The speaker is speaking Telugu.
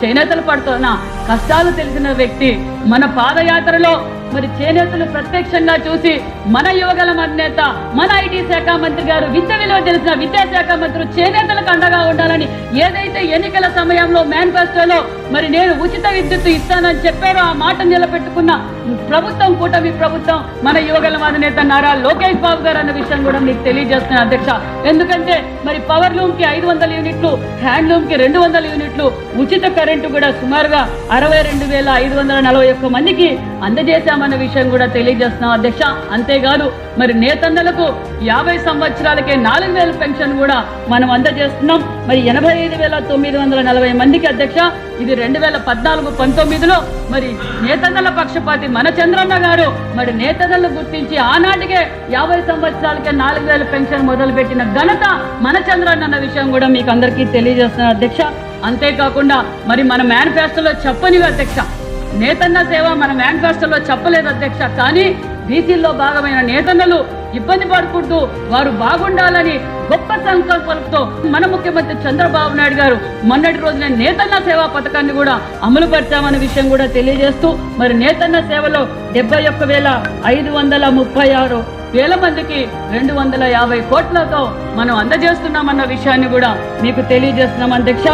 చేనేతలు పడుతున్న కష్టాలు తెలిసిన వ్యక్తి మన పాదయాత్రలో మరి చేనేతలు ప్రత్యక్షంగా చూసి మన యువగల అధినేత మన ఐటీ శాఖ మంత్రి గారు విద్య విలువ తెలిసిన విద్యాశాఖ మంత్రి చేనేతలకు అండగా ఉండాలని ఏదైతే ఎన్నికల సమయంలో మేనిఫెస్టోలో మరి నేను ఉచిత విద్యుత్ ఇస్తానని చెప్పారో ఆ మాట నిలబెట్టుకున్న ప్రభుత్వం కూటమి ప్రభుత్వం మన యువగల అధినేత నారా లోకేష్ బాబు గారు అన్న విషయం కూడా మీకు తెలియజేస్తున్నా అధ్యక్ష. ఎందుకంటే మరి పవర్ లూమ్ కి 500 యూనిట్లు, హ్యాండ్లూమ్ కి 200 యూనిట్లు, ఉచిత కరెంటు కూడా సుమారుగా 62,541 మందికి అందజేశామన్న విషయం కూడా తెలియజేస్తున్నాం అధ్యక్ష. అంతేకాదు మరి నేతన్నలకు 50 సంవత్సరాలకే 4,000 పెన్షన్ కూడా మనం అందజేస్తున్నాం. మరి 85,940 మందికి అధ్యక్ష. ఇది 2014-19లో మరి నేతన్నల పక్షపాతి మన చంద్రన్న గారు మరి నేతన్నలను గుర్తించి ఆనాటికే 50 సంవత్సరాలకే 4,000 పెన్షన్ మొదలుపెట్టిన ఘనత మన చంద్రన్న అన్న విషయం కూడా మీకు అందరికీ తెలియజేస్తున్నారు అధ్యక్ష. అంతేకాకుండా మరి మన మేనిఫెస్టోలో చెప్పనివి అధ్యక్ష, నేతన్న సేవ మన మేనిఫెస్టోలో చెప్పలేదు అధ్యక్ష. కానీ బీసీల్లో భాగమైన నేతన్నలు ఇబ్బంది పడుకుంటూ వారు బాగుండాలని గొప్ప సంకల్పంతో మన ముఖ్యమంత్రి చంద్రబాబు నాయుడు గారు మొన్నటి రోజున నేతన్న సేవా పథకాన్ని కూడా అమలు పరిచామన్న విషయం కూడా తెలియజేస్తూ మరి నేతన్న సేవలో 71,536 మందికి 250 కోట్లతో మనం అందజేస్తున్నామన్న విషయాన్ని కూడా మీకు తెలియజేస్తున్నాం అధ్యక్ష.